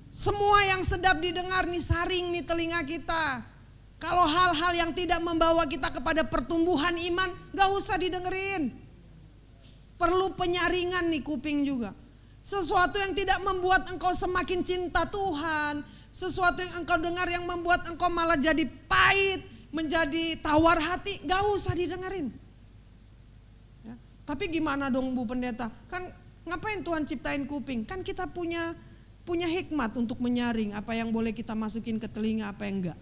Speaker 1: Semua yang sedap didengar nih saring nih telinga kita. Kalau hal-hal yang tidak membawa kita kepada pertumbuhan iman, gak usah didengerin. Perlu penyaringan nih kuping juga. Sesuatu yang tidak membuat engkau semakin cinta Tuhan. Sesuatu yang engkau dengar yang membuat engkau malah jadi pahit, menjadi tawar hati, gak usah didengerin. Ya. Tapi gimana dong Bu Pendeta? Kan ngapain Tuhan ciptain kuping? Kan kita punya hikmat untuk menyaring apa yang boleh kita masukin ke telinga, apa yang enggak.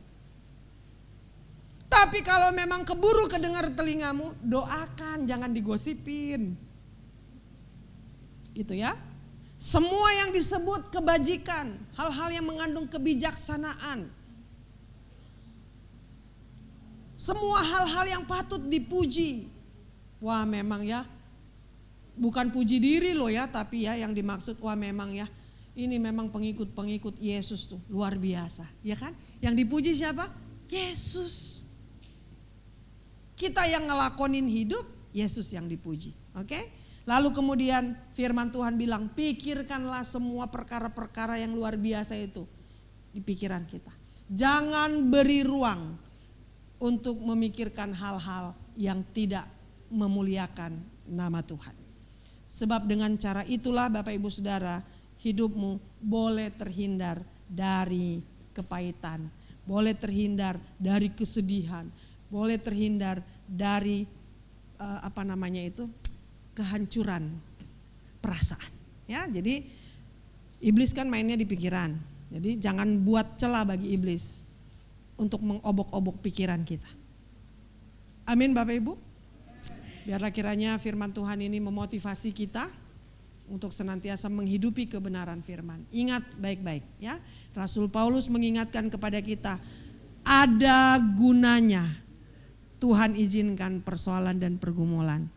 Speaker 1: Tapi kalau memang keburu kedengar telingamu, doakan, jangan digosipin. Gitu ya. Semua yang disebut kebajikan, hal-hal yang mengandung kebijaksanaan. Semua hal-hal yang patut dipuji. Wah memang ya, Bukan puji diri loh ya, tapi ya yang dimaksud wah memang ya ini memang pengikut-pengikut Yesus tuh luar biasa, ya kan? Yang dipuji siapa? Yesus. Kita yang ngelakonin hidup, Yesus yang dipuji. Oke? Lalu kemudian firman Tuhan bilang, pikirkanlah semua perkara-perkara yang luar biasa itu di pikiran kita. Jangan beri ruang untuk memikirkan hal-hal yang tidak memuliakan nama Tuhan. Sebab dengan cara itulah Bapak Ibu Saudara, hidupmu boleh terhindar dari kepahitan, boleh terhindar dari kesedihan, boleh terhindar dari kehancuran perasaan. Ya, jadi iblis kan mainnya di pikiran. Jadi jangan buat celah bagi iblis untuk mengobok-obok pikiran kita. Amin Bapak Ibu. Biarlah kiranya firman Tuhan ini memotivasi kita untuk senantiasa menghidupi kebenaran firman. Ingat baik-baik ya. Rasul Paulus mengingatkan kepada kita, ada gunanya Tuhan izinkan persoalan dan pergumulan.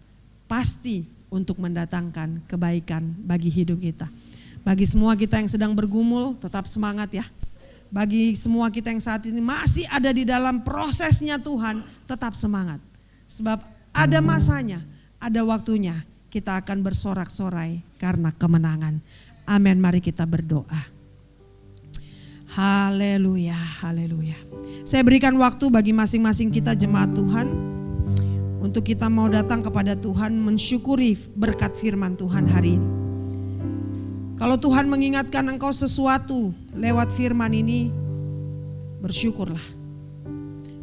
Speaker 1: Pasti untuk mendatangkan kebaikan bagi hidup kita. Bagi semua kita yang sedang bergumul, tetap semangat ya. Bagi semua kita yang saat ini masih ada di dalam prosesnya Tuhan, tetap semangat. Sebab ada masanya, ada waktunya kita akan bersorak-sorai karena kemenangan. Amin, mari kita berdoa. Haleluya, haleluya. Saya berikan waktu bagi masing-masing kita jemaat Tuhan untuk kita mau datang kepada Tuhan mensyukuri berkat firman Tuhan hari ini. Kalau Tuhan mengingatkan engkau sesuatu lewat firman ini, bersyukurlah.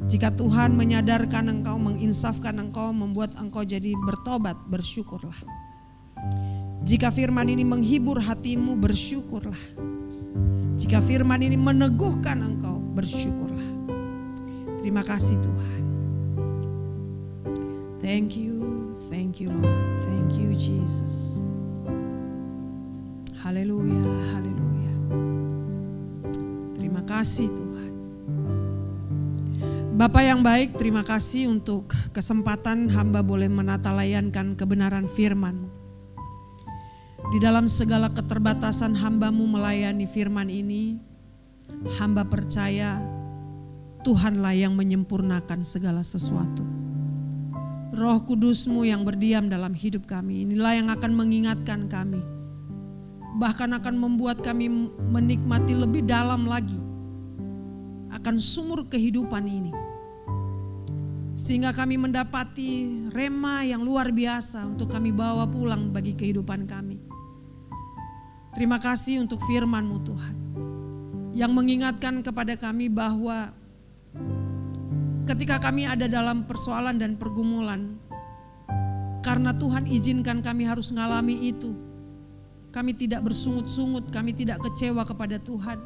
Speaker 1: Jika Tuhan menyadarkan engkau, menginsafkan engkau, membuat engkau jadi bertobat, bersyukurlah. Jika firman ini menghibur hatimu, bersyukurlah. Jika firman ini meneguhkan engkau, bersyukurlah. Terima kasih Tuhan. Thank you Lord, thank you Jesus. Haleluya, haleluya. Terima kasih Tuhan. Bapa yang baik, terima kasih untuk kesempatan hamba boleh menatalayankan kebenaran firman-Mu. Di dalam segala keterbatasan hamba-Mu melayani firman ini, hamba percaya Tuhanlah yang menyempurnakan segala sesuatu. Roh Kudus-Mu yang berdiam dalam hidup kami, inilah yang akan mengingatkan kami. Bahkan akan membuat kami menikmati lebih dalam lagi akan sumur kehidupan ini. Sehingga kami mendapati rema yang luar biasa untuk kami bawa pulang bagi kehidupan kami. Terima kasih untuk firman-Mu Tuhan, yang mengingatkan kepada kami bahwa ketika kami ada dalam persoalan dan pergumulan, karena Tuhan izinkan kami harus mengalami itu, kami tidak bersungut-sungut, kami tidak kecewa kepada Tuhan.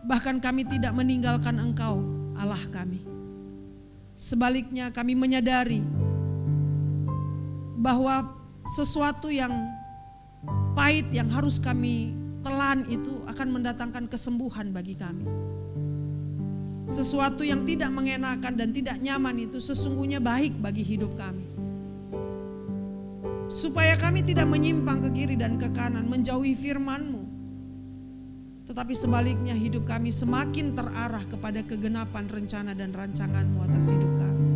Speaker 1: Bahkan kami tidak meninggalkan Engkau, Allah kami. Sebaliknya kami menyadari bahwa sesuatu yang pahit yang harus kami telan itu akan mendatangkan kesembuhan bagi kami. Sesuatu yang tidak mengenakan dan tidak nyaman itu sesungguhnya baik bagi hidup kami. Supaya kami tidak menyimpang ke kiri dan ke kanan, menjauhi firman-Mu. Tetapi sebaliknya hidup kami semakin terarah kepada kegenapan rencana dan rancangan-Mu atas hidup kami.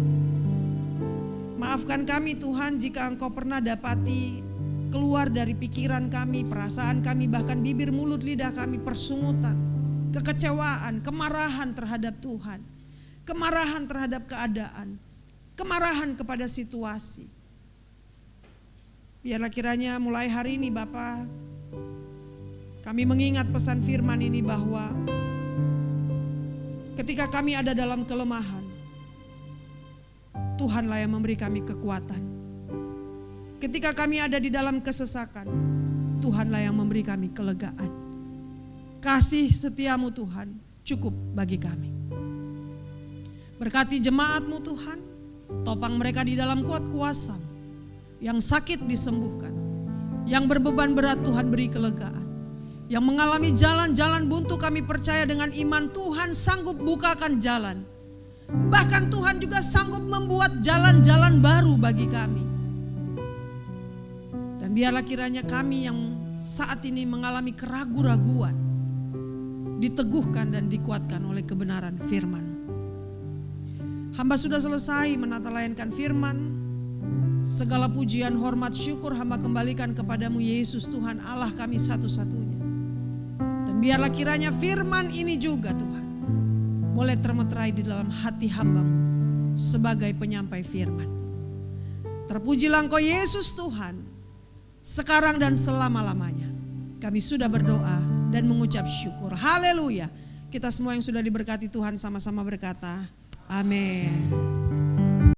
Speaker 1: Maafkan kami Tuhan jika Engkau pernah dapati keluar dari pikiran kami, perasaan kami, bahkan bibir, mulut, lidah kami persungutan, kekecewaan, kemarahan terhadap Tuhan, kemarahan terhadap keadaan, kemarahan kepada situasi. Biarlah kiranya mulai hari ini Bapa, kami mengingat pesan firman ini bahwa ketika kami ada dalam kelemahan, Tuhanlah yang memberi kami kekuatan. Ketika kami ada di dalam kesesakan, Tuhanlah yang memberi kami kelegaan. Kasih setiamu Tuhan cukup bagi kami. Berkati jemaat-Mu Tuhan, topang mereka di dalam kuat kuasa-Mu. Yang sakit disembuhkan, yang berbeban berat Tuhan beri kelegaan. Yang mengalami jalan-jalan buntu kami percaya dengan iman Tuhan sanggup bukakan jalan. Bahkan Tuhan juga sanggup membuat jalan-jalan baru bagi kami. Dan biarlah kiranya kami yang saat ini mengalami keraguan-raguan diteguhkan dan dikuatkan oleh kebenaran firman. Hamba sudah selesai menatalayankan firman. Segala pujian, hormat, syukur hamba kembalikan kepadamu Yesus Tuhan Allah kami satu-satunya. Dan biarlah kiranya firman ini juga Tuhan boleh termeterai di dalam hati hambamu sebagai penyampai firman. Terpujilah Engkau Yesus Tuhan, sekarang dan selama-lamanya. Kami sudah berdoa dan mengucap syukur. Haleluya. Kita semua yang sudah diberkati Tuhan sama-sama berkata, amin.